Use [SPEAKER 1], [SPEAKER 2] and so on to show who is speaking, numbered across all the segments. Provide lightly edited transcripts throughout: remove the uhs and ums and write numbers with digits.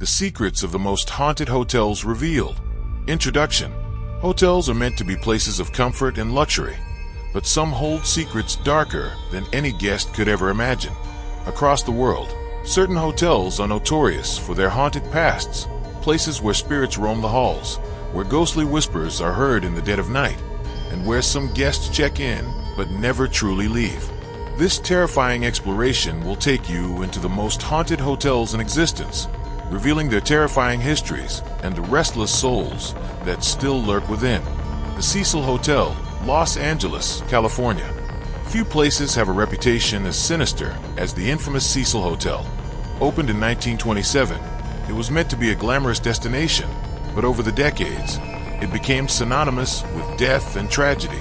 [SPEAKER 1] The secrets of the most haunted hotels revealed. Introduction. Hotels are meant to be places of comfort and luxury, but some hold secrets darker than any guest could ever imagine. Across the world, certain hotels are notorious for their haunted pasts, places where spirits roam the halls, where ghostly whispers are heard in the dead of night, and where some guests check in but never truly leave. This terrifying exploration will take you into the most haunted hotels in existence, revealing their terrifying histories and the restless souls that still lurk within. The Cecil Hotel, Los Angeles, California. Few places have a reputation as sinister as the infamous Cecil Hotel. Opened in 1927, it was meant to be a glamorous destination, but over the decades, it became synonymous with death and tragedy.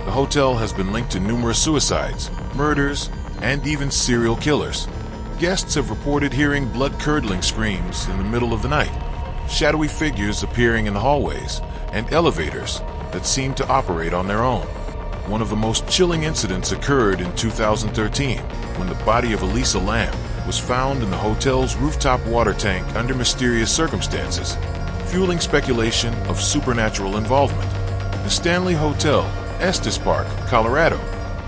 [SPEAKER 1] The hotel has been linked to numerous suicides, murders, and even serial killers. Guests have reported hearing blood-curdling screams in the middle of the night, shadowy figures appearing in the hallways, and elevators that seem to operate on their own. One of the most chilling incidents occurred in 2013 when the body of Elisa Lam was found in the hotel's rooftop water tank under mysterious circumstances, fueling speculation of supernatural involvement. The Stanley Hotel, Estes Park, Colorado.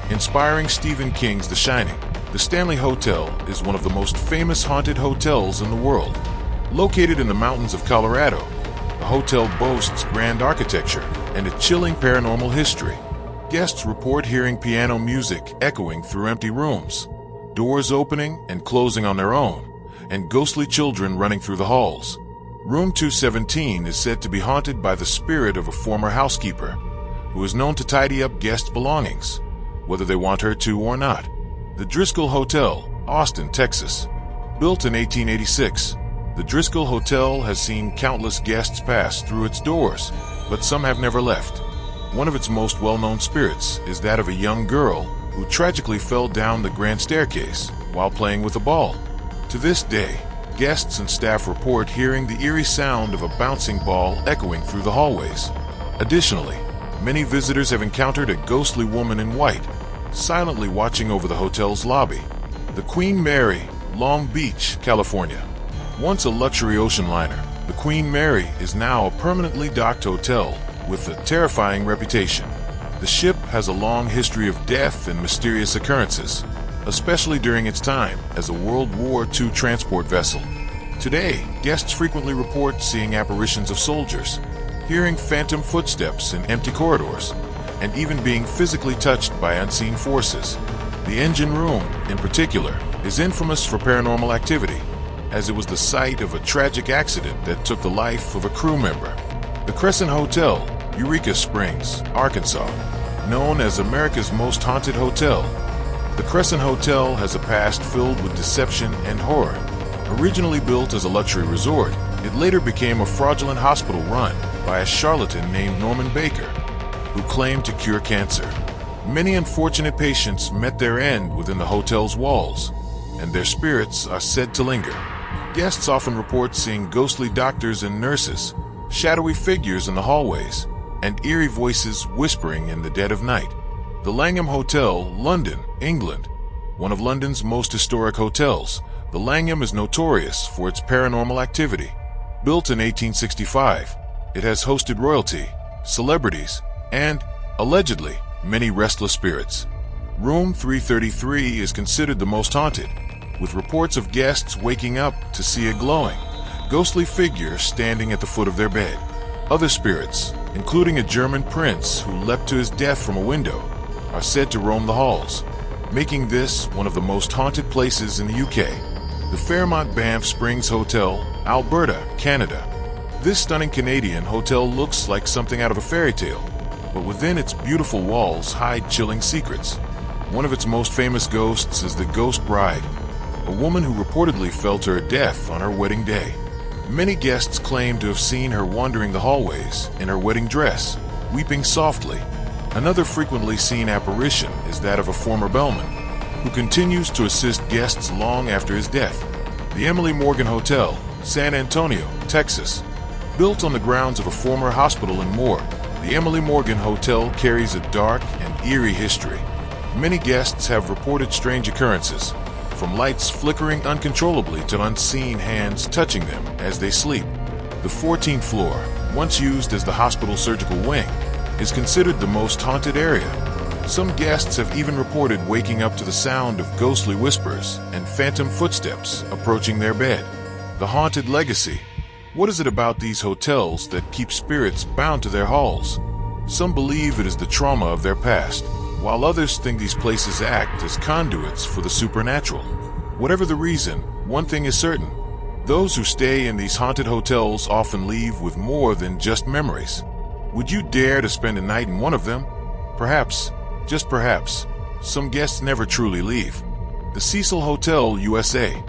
[SPEAKER 1] Inspiring Stephen King's The Shining, the Stanley Hotel is one of the most famous haunted hotels in the world. Located in the mountains of Colorado, the hotel boasts grand architecture and a chilling paranormal history. Guests report hearing piano music echoing through empty rooms, doors opening and closing on their own, and ghostly children running through the halls. Room 217 is said to be haunted by the spirit of a former housekeeper, who is known to tidy up guests' belongings, whether they want her to or not. The Driscoll Hotel, Austin, Texas. Built in 1886, the Driscoll Hotel has seen countless guests pass through its doors, but some have never left. One of its most well-known spirits is that of a young girl who tragically fell down the grand staircase while playing with a ball. To this day, guests and staff report hearing the eerie sound of a bouncing ball echoing through the hallways. Additionally, many visitors have encountered a ghostly woman in white, silently watching over the hotel's lobby. The Queen Mary, Long Beach, California. Once a luxury ocean liner, the Queen Mary is now a permanently docked hotel with a terrifying reputation. The ship has a long history of death and mysterious occurrences, especially during its time as a World War II transport vessel. Today, guests frequently report seeing apparitions of soldiers, hearing phantom footsteps in empty corridors, and even being physically touched by unseen forces. The engine room, in particular, is infamous for paranormal activity, as it was the site of a tragic accident that took the life of a crew member. The Crescent Hotel, Eureka Springs, Arkansas. Known as America's most haunted hotel, the Crescent Hotel has a past filled with deception and horror. Originally built as a luxury resort, it later became a fraudulent hospital run by a charlatan named Norman Baker, who claimed to cure cancer. Many unfortunate patients met their end within the hotel's walls, and their spirits are said to linger. Guests often report seeing ghostly doctors and nurses, shadowy figures in the hallways, and eerie voices whispering in the dead of night. The Langham Hotel, London, England. One of London's most historic hotels, the Langham is notorious for its paranormal activity. Built in 1865, it has hosted royalty, celebrities, and, allegedly, many restless spirits. Room 333 is considered the most haunted, with reports of guests waking up to see a glowing, ghostly figure standing at the foot of their bed. Other spirits, including a German prince who leapt to his death from a window, are said to roam the halls, making this one of the most haunted places in the UK. The Fairmont Banff Springs Hotel, Alberta, Canada. This stunning Canadian hotel looks like something out of a fairy tale, but within its beautiful walls hide chilling secrets. One of its most famous ghosts is the Ghost Bride, a woman who reportedly fell to her death on her wedding day. Many guests claim to have seen her wandering the hallways in her wedding dress, weeping softly. Another frequently seen apparition is that of a former bellman, who continues to assist guests long after his death. The Emily Morgan Hotel, San Antonio, Texas. Built on the grounds of a former hospital and morgue, the Emily Morgan Hotel carries a dark and eerie history. Many guests have reported strange occurrences, from lights flickering uncontrollably to unseen hands touching them as they sleep. The 14th floor, once used as the hospital surgical wing, is considered the most haunted area. Some guests have even reported waking up to the sound of ghostly whispers and phantom footsteps approaching their bed. The haunted legacy. What is it about these hotels that keep spirits bound to their halls? Some believe it is the trauma of their past, while others think these places act as conduits for the supernatural. Whatever the reason, one thing is certain. Those who stay in these haunted hotels often leave with more than just memories. Would you dare to spend a night in one of them? Perhaps, just perhaps, some guests never truly leave. The Cecil Hotel, USA.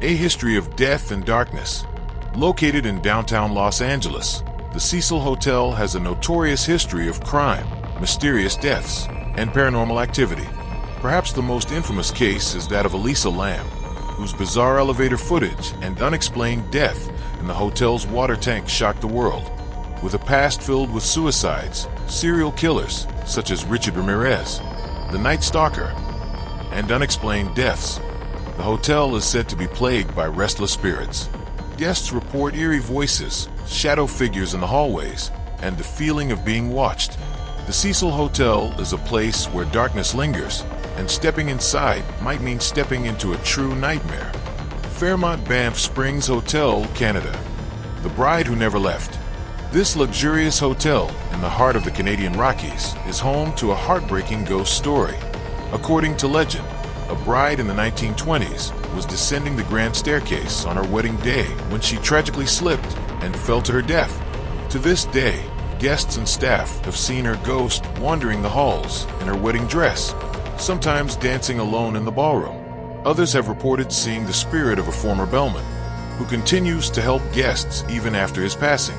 [SPEAKER 1] A history of death and darkness. Located in downtown Los Angeles, the Cecil Hotel has a notorious history of crime, mysterious deaths, and paranormal activity. Perhaps the most infamous case is that of Elisa Lam, whose bizarre elevator footage and unexplained death in the hotel's water tank shocked the world. With a past filled with suicides, serial killers such as Richard Ramirez, the Night Stalker, and unexplained deaths, the hotel is said to be plagued by restless spirits. Guests report eerie voices, shadow figures in the hallways, and the feeling of being watched. The Cecil Hotel is a place where darkness lingers, and stepping inside might mean stepping into a true nightmare. Fairmont Banff Springs Hotel, Canada. The Bride Who Never Left. This luxurious hotel in the heart of the Canadian Rockies is home to a heartbreaking ghost story. According to legend, a bride in the 1920s was descending the grand staircase on her wedding day when she tragically slipped and fell to her death. To this day, guests and staff have seen her ghost wandering the halls in her wedding dress, sometimes dancing alone in the ballroom. Others have reported seeing the spirit of a former bellman, who continues to help guests even after his passing.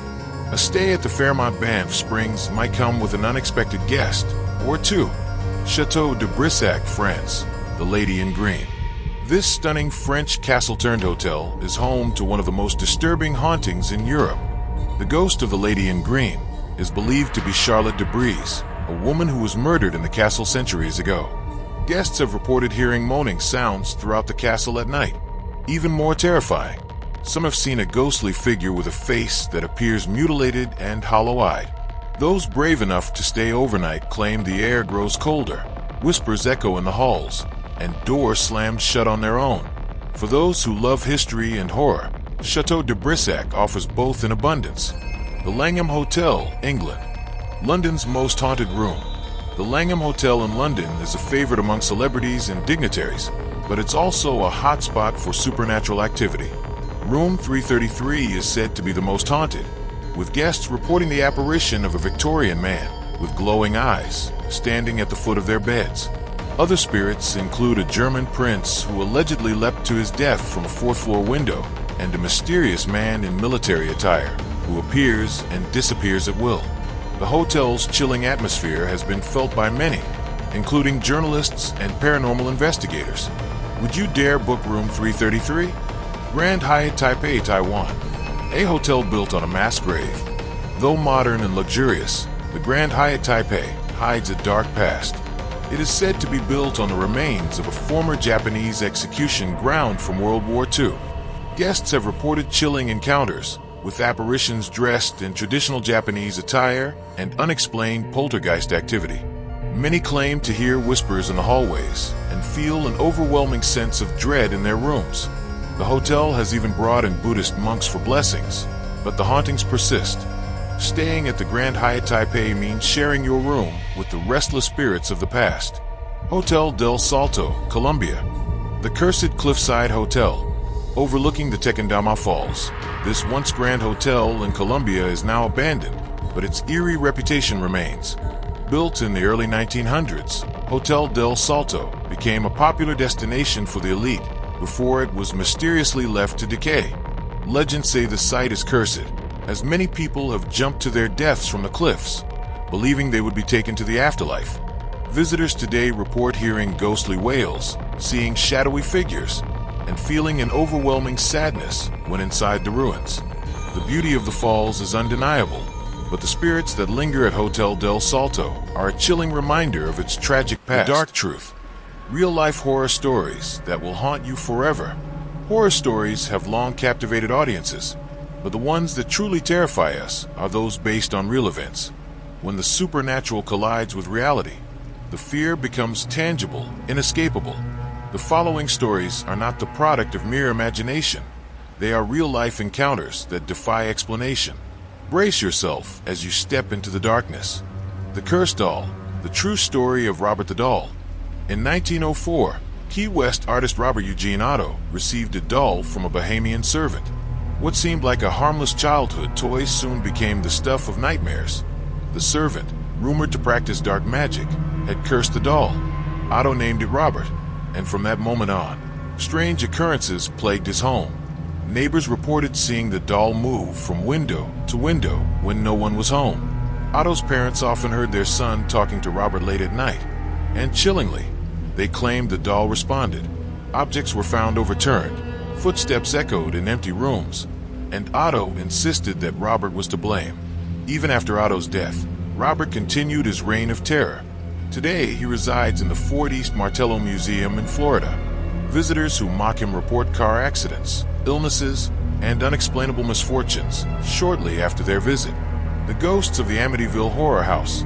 [SPEAKER 1] A stay at the Fairmont Banff Springs might come with an unexpected guest, or two. Chateau de Brissac, France, the Lady in Green. This stunning French castle-turned hotel is home to one of the most disturbing hauntings in Europe. The ghost of the Lady in Green is believed to be Charlotte de Brise, a woman who was murdered in the castle centuries ago. Guests have reported hearing moaning sounds throughout the castle at night. Even more terrifying, some have seen a ghostly figure with a face that appears mutilated and hollow-eyed. Those brave enough to stay overnight claim the air grows colder, whispers echo in the halls, and doors slam shut on their own. For those who love history and horror, Chateau de Brissac offers both in abundance. The Langham Hotel, England. London's most haunted room. The Langham Hotel in London is a favorite among celebrities and dignitaries, but it's also a hotspot for supernatural activity. Room 333 is said to be the most haunted, with guests reporting the apparition of a Victorian man with glowing eyes standing at the foot of their beds. Other spirits include a German prince who allegedly leapt to his death from a fourth-floor window, and a mysterious man in military attire who appears and disappears at will. The hotel's chilling atmosphere has been felt by many, including journalists and paranormal investigators. Would you dare book room 333? Grand Hyatt Taipei, Taiwan. A hotel built on a mass grave. Though modern and luxurious, the Grand Hyatt Taipei hides a dark past. It is said to be built on the remains of a former Japanese execution ground from World War II. Guests have reported chilling encounters with apparitions dressed in traditional Japanese attire and unexplained poltergeist activity. Many claim to hear whispers in the hallways and feel an overwhelming sense of dread in their rooms. The hotel has even brought in Buddhist monks for blessings, but the hauntings persist. Staying at the Grand Hyatt Taipei means sharing your room with the restless spirits of the past. Hotel del Salto, Colombia. The Cursed Cliffside Hotel. Overlooking the Tequendama Falls, this once grand hotel in Colombia is now abandoned, but its eerie reputation remains. Built in the early 1900s, Hotel del Salto became a popular destination for the elite before it was mysteriously left to decay. Legends say the site is cursed, as many people have jumped to their deaths from the cliffs, believing they would be taken to the afterlife. Visitors today report hearing ghostly wails, seeing shadowy figures, and feeling an overwhelming sadness when inside the ruins. The beauty of the falls is undeniable, but the spirits that linger at Hotel del Salto are a chilling reminder of its tragic past. The dark truth. Real-life horror stories that will haunt you forever. Horror stories have long captivated audiences, but the ones that truly terrify us are those based on real events. When the supernatural collides with reality, the fear becomes tangible, inescapable. The following stories are not the product of mere imagination. They are real-life encounters that defy explanation. Brace yourself as you step into the darkness. The Cursed Doll, the true story of Robert the Doll. In 1904, Key West artist Robert Eugene Otto received a doll from a Bahamian servant. What seemed like a harmless childhood toy soon became the stuff of nightmares. The servant, rumored to practice dark magic, had cursed the doll. Otto named it Robert, and from that moment on, strange occurrences plagued his home. Neighbors reported seeing the doll move from window to window when no one was home. Otto's parents often heard their son talking to Robert late at night, and chillingly, they claimed the doll responded. Objects were found overturned, footsteps echoed in empty rooms, and Otto insisted that Robert was to blame. Even after Otto's death, Robert continued his reign of terror. Today, he resides in the Fort East Martello Museum in Florida. Visitors who mock him report car accidents, illnesses, and unexplainable misfortunes shortly after their visit. The ghosts of the Amityville Horror House.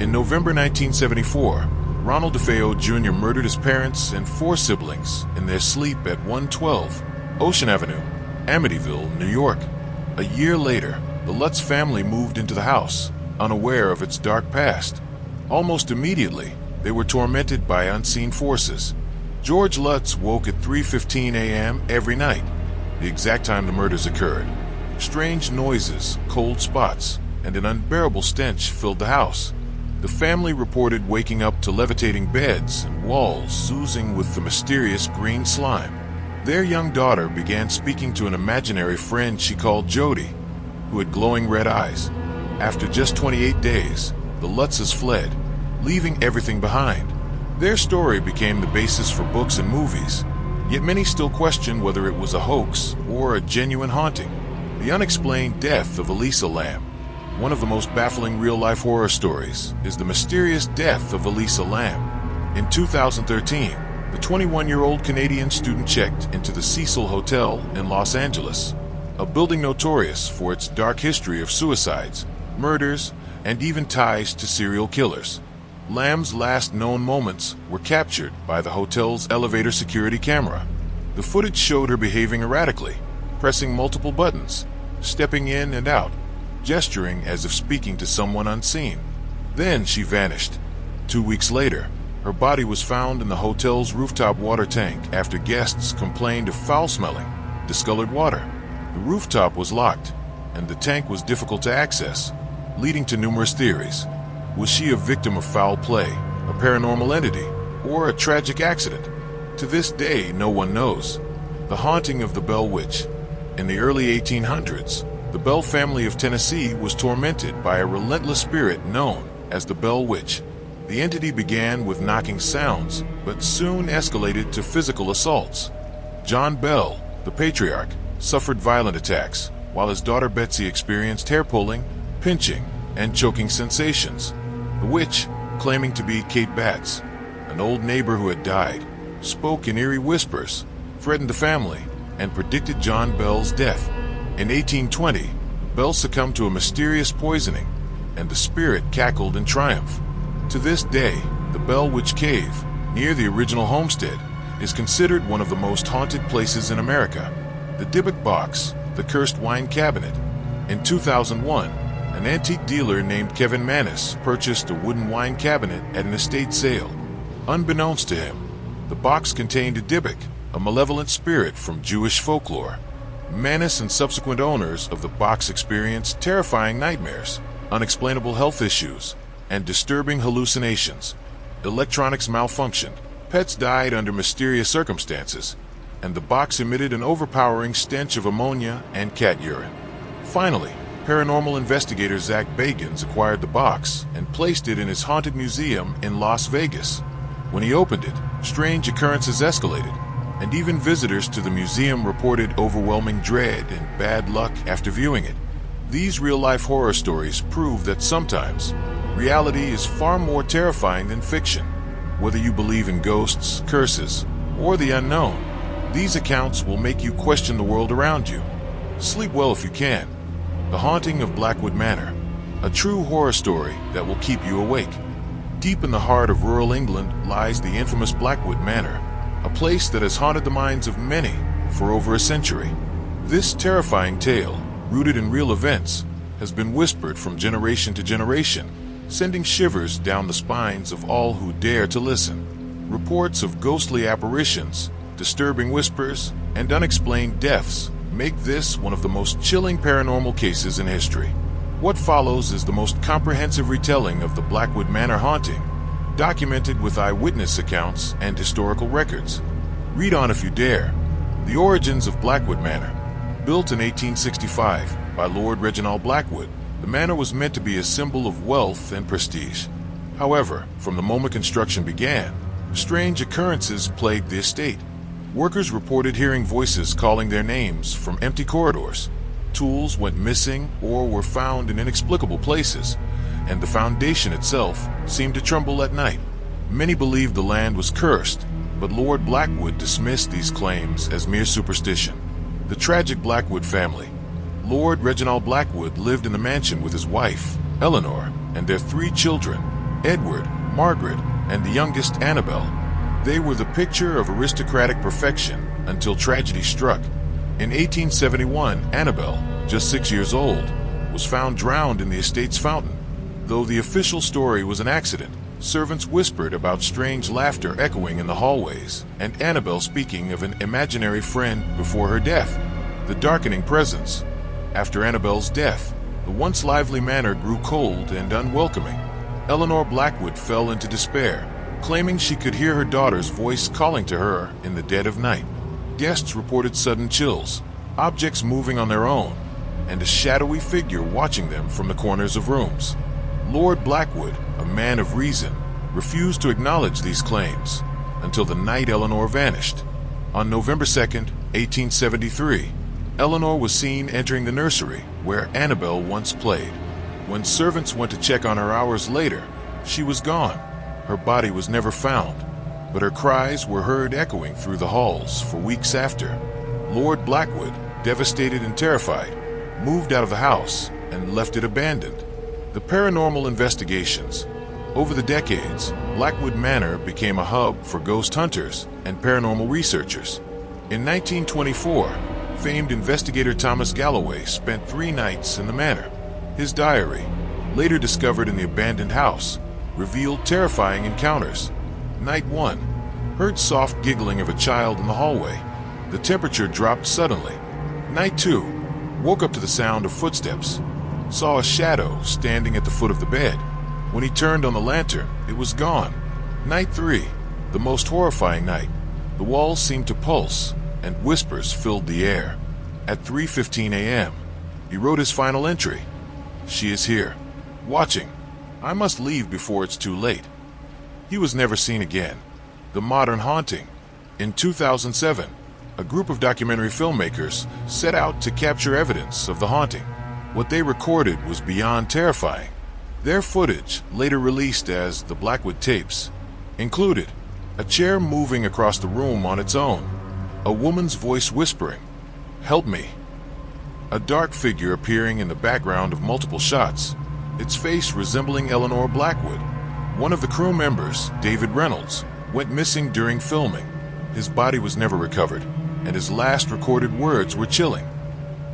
[SPEAKER 1] In November 1974, Ronald DeFeo Jr. murdered his parents and 4 siblings in their sleep at 112 Ocean Avenue, Amityville, New York. A year later, the Lutz family moved into the house, unaware of its dark past. Almost immediately, they were tormented by unseen forces. George Lutz woke at 3:15 a.m. every night, the exact time the murders occurred. Strange noises, cold spots, and an unbearable stench filled the house. The family reported waking up to levitating beds and walls oozing with the mysterious green slime. Their young daughter began speaking to an imaginary friend she called Jody, who had glowing red eyes. After just 28 days, the Lutzes fled, leaving everything behind. Their story became the basis for books and movies, yet many still question whether it was a hoax or a genuine haunting. The unexplained death of Elisa Lam. One of the most baffling real-life horror stories is the mysterious death of Elisa Lam. In 2013, the 21-year-old Canadian student checked into the Cecil Hotel in Los Angeles, a building notorious for its dark history of suicides, murders, and even ties to serial killers. Lam's last known moments were captured by the hotel's elevator security camera. The footage showed her behaving erratically, pressing multiple buttons, stepping in and out, gesturing as if speaking to someone unseen. Then she vanished. 2 weeks later, her body was found in the hotel's rooftop water tank after guests complained of foul-smelling, discolored water. The rooftop was locked, and the tank was difficult to access, leading to numerous theories. Was she a victim of foul play, a paranormal entity, or a tragic accident? To this day, no one knows. The haunting of the Bell Witch. In the early 1800s, the Bell family of Tennessee was tormented by a relentless spirit known as the Bell Witch. The entity began with knocking sounds, but soon escalated to physical assaults. John Bell, the patriarch, suffered violent attacks, while his daughter Betsy experienced hair-pulling, pinching, and choking sensations. The witch, claiming to be Kate Batts, an old neighbor who had died, spoke in eerie whispers, threatened the family, and predicted John Bell's death. In 1820, Bell succumbed to a mysterious poisoning, and the spirit cackled in triumph. To this day, the Bell Witch Cave, near the original homestead, is considered one of the most haunted places in America. The Dybbuk Box, the cursed wine cabinet. In 2001, an antique dealer named Kevin Manis purchased a wooden wine cabinet at an estate sale. Unbeknownst to him, the box contained a Dybbuk, a malevolent spirit from Jewish folklore. Manis and subsequent owners of the box experienced terrifying nightmares, unexplainable health issues, and disturbing hallucinations. Electronics malfunctioned, pets died under mysterious circumstances, and the box emitted an overpowering stench of ammonia and cat urine. Finally, paranormal investigator Zach Bagans acquired the box and placed it in his haunted museum in Las Vegas. When he opened it, strange occurrences escalated, and even visitors to the museum reported overwhelming dread and bad luck after viewing it. These real-life horror stories prove that sometimes reality is far more terrifying than fiction. Whether you believe in ghosts, curses, or the unknown, these accounts will make you question the world around you. Sleep well if you can. The Haunting of Blackwood Manor, a true horror story that will keep you awake. Deep in the heart of rural England lies the infamous Blackwood Manor, a place that has haunted the minds of many for over a century. This terrifying tale, rooted in real events, has been whispered from generation to generation, sending shivers down the spines of all who dare to listen. Reports of ghostly apparitions, disturbing whispers, and unexplained deaths make this one of the most chilling paranormal cases in history. What follows is the most comprehensive retelling of the Blackwood Manor haunting, documented with eyewitness accounts and historical records. Read on if you dare. The origins of Blackwood Manor. Built in 1865 by Lord Reginald Blackwood, the manor was meant to be a symbol of wealth and prestige. However, from the moment construction began, strange occurrences plagued the estate. Workers reported hearing voices calling their names from empty corridors. Tools went missing or were found in inexplicable places, and the foundation itself seemed to tremble at night. Many believed the land was cursed, but Lord Blackwood dismissed these claims as mere superstition. The tragic Blackwood family. Lord Reginald Blackwood lived in the mansion with his wife, Eleanor, and their 3 children, Edward, Margaret, and the youngest, Annabel. They were the picture of aristocratic perfection until tragedy struck. In 1871, Annabel, just 6 years old, was found drowned in the estate's fountain. Though the official story was an accident, servants whispered about strange laughter echoing in the hallways, and Annabel speaking of an imaginary friend before her death. The darkening presence. After Annabel's death, the once lively manor grew cold and unwelcoming. Eleanor Blackwood fell into despair, claiming she could hear her daughter's voice calling to her in the dead of night. Guests reported sudden chills, objects moving on their own, and a shadowy figure watching them from the corners of rooms. Lord Blackwood, a man of reason, refused to acknowledge these claims until the night Eleanor vanished. On November 2nd, 1873, Eleanor was seen entering the nursery where Annabel once played. When servants went to check on her hours later, she was gone. Her body was never found, but her cries were heard echoing through the halls for weeks after. Lord Blackwood, devastated and terrified, moved out of the house and left it abandoned. The paranormal investigations. Over the decades, Blackwood Manor became a hub for ghost hunters and paranormal researchers. In 1924, famed investigator Thomas Galloway spent 3 nights in the manor. His diary, later discovered in the abandoned house, revealed terrifying encounters. Night 1, heard soft giggling of a child in the hallway. The temperature dropped suddenly. Night 2, woke up to the sound of footsteps. Saw a shadow standing at the foot of the bed. When he turned on the lantern, it was gone. Night 3, the most horrifying night. The walls seemed to pulse, and whispers filled the air. At 3:15 a.m., he wrote his final entry. She is here, watching. I must leave before it's too late. He was never seen again. The modern haunting. In 2007, a group of documentary filmmakers set out to capture evidence of the haunting. What they recorded was beyond terrifying. Their footage, later released as the Blackwood Tapes, included a chair moving across the room on its own, a woman's voice whispering, "Help me," a dark figure appearing in the background of multiple shots, its face resembling Eleanor Blackwood. One of the crew members, David Reynolds, went missing during filming. His body was never recovered, and his last recorded words were chilling.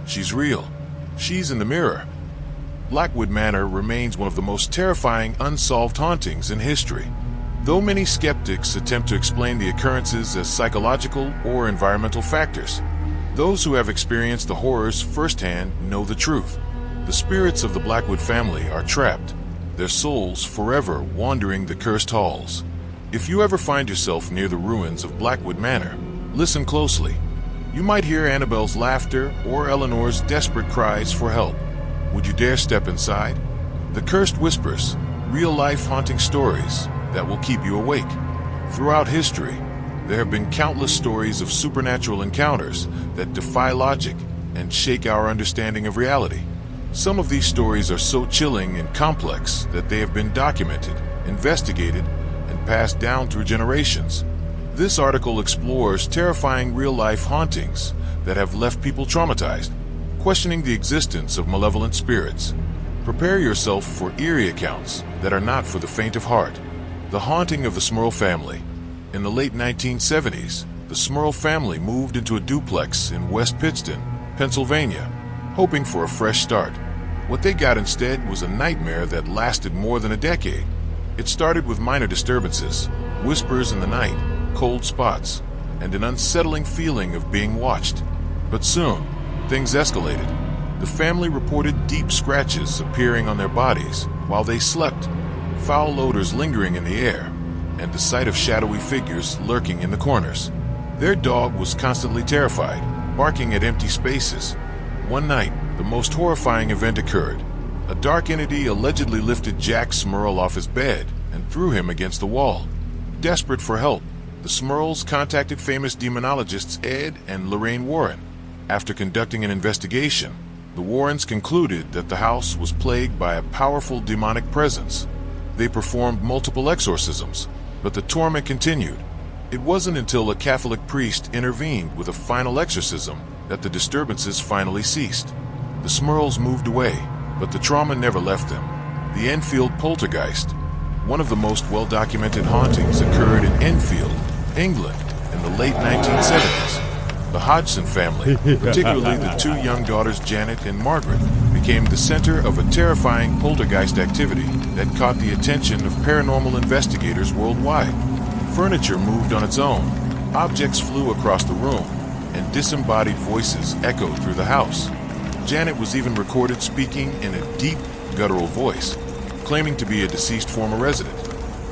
[SPEAKER 1] "She's real. She's in the mirror." Blackwood Manor remains one of the most terrifying unsolved hauntings in history. Though many skeptics attempt to explain the occurrences as psychological or environmental factors, those who have experienced the horrors firsthand know the truth. The spirits of the Blackwood family are trapped, their souls forever wandering the cursed halls. If you ever find yourself near the ruins of Blackwood Manor, listen closely. You might hear Annabel's laughter or Eleanor's desperate cries for help. Would you dare step inside? The Cursed Whispers, real-life haunting stories that will keep you awake. Throughout history, there have been countless stories of supernatural encounters that defy logic and shake our understanding of reality. Some of these stories are so chilling and complex that they have been documented, investigated, and passed down through generations. This article explores terrifying real-life hauntings that have left people traumatized, questioning the existence of malevolent spirits. Prepare yourself for eerie accounts that are not for the faint of heart. The haunting of the Smurl family. In the late 1970s, the Smurl family moved into a duplex in West Pittston, Pennsylvania, hoping for a fresh start. What they got instead was a nightmare that lasted more than a decade. It started with minor disturbances, whispers in the night, cold spots, and an unsettling feeling of being watched. But soon, things escalated. The family reported deep scratches appearing on their bodies while they slept, foul odors lingering in the air, and the sight of shadowy figures lurking in the corners. Their dog was constantly terrified, barking at empty spaces. One night, the most horrifying event occurred. A dark entity allegedly lifted Jack Smurl off his bed and threw him against the wall. Desperate for help, the Smurls contacted famous demonologists Ed and Lorraine Warren. After conducting an investigation, the Warrens concluded that the house was plagued by a powerful demonic presence. They performed multiple exorcisms, but the torment continued. It wasn't until a Catholic priest intervened with a final exorcism that the disturbances finally ceased. The Smurls moved away, but the trauma never left them. The Enfield poltergeist. One of the most well-documented hauntings occurred in Enfield, England, in the late 1970s. The Hodgson family, particularly the two young daughters Janet and Margaret, became the center of a terrifying poltergeist activity that caught the attention of paranormal investigators worldwide. Furniture moved on its own, objects flew across the room, and disembodied voices echoed through the house. Janet was even recorded speaking in a deep, guttural voice, claiming to be a deceased former resident.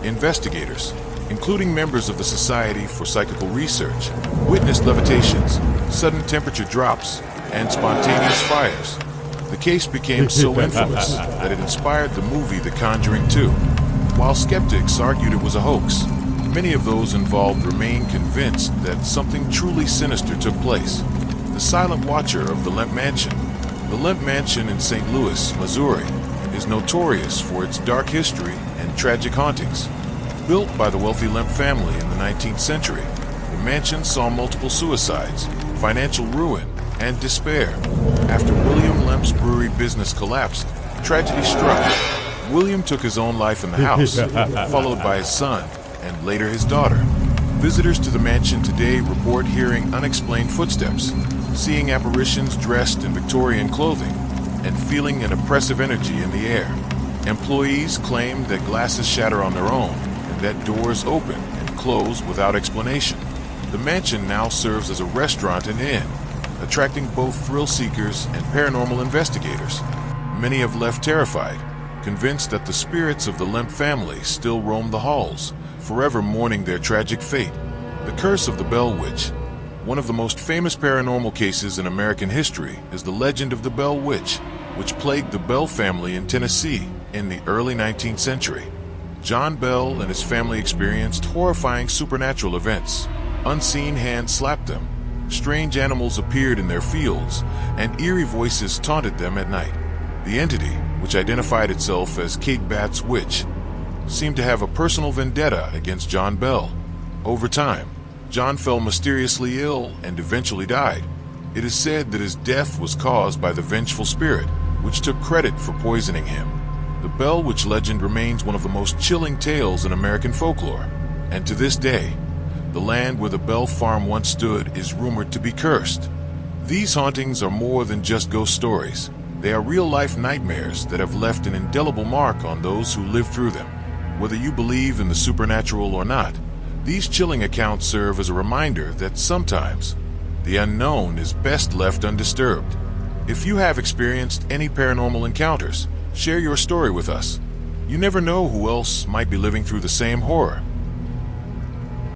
[SPEAKER 1] Investigators, including members of the Society for Psychical Research, witnessed levitations, sudden temperature drops, and spontaneous fires. The case became so infamous that it inspired the movie The Conjuring 2. While skeptics argued it was a hoax, many of those involved remain convinced that something truly sinister took place. The Silent Watcher of the Lemp Mansion. The Lemp Mansion in St. Louis, Missouri, is notorious for its dark history and tragic hauntings. Built by the wealthy Lemp family in the 19th century, the mansion saw multiple suicides, financial ruin, and despair. After William Lemp's brewery business collapsed, tragedy struck. William took his own life in the house, followed by his son, and later his daughter. Visitors to the mansion today report hearing unexplained footsteps, seeing apparitions dressed in Victorian clothing, and feeling an oppressive energy in the air. Employees claim that glasses shatter on their own, and that doors open and close without explanation. The mansion now serves as a restaurant and inn, attracting both thrill seekers and paranormal investigators. Many have left terrified, convinced that the spirits of the Lemp family still roam the halls, forever mourning their tragic fate. The Curse of the Bell Witch. One of the most famous paranormal cases in American history is the legend of the Bell Witch, which plagued the Bell family in Tennessee in the early 19th century. John Bell and his family experienced horrifying supernatural events. Unseen hands slapped them, strange animals appeared in their fields, and eerie voices taunted them at night. The entity, which identified itself as Kate Batt's Witch, seemed to have a personal vendetta against John Bell. Over time, John fell mysteriously ill and eventually died. It is said that his death was caused by the vengeful spirit, which took credit for poisoning him. The Bell Witch legend remains one of the most chilling tales in American folklore, and to this day, the land where the Bell farm once stood is rumored to be cursed. These hauntings are more than just ghost stories. They are real-life nightmares that have left an indelible mark on those who live through them. Whether you believe in the supernatural or not, these chilling accounts serve as a reminder that sometimes the unknown is best left undisturbed. If you have experienced any paranormal encounters, share your story with us. You never know who else might be living through the same horror.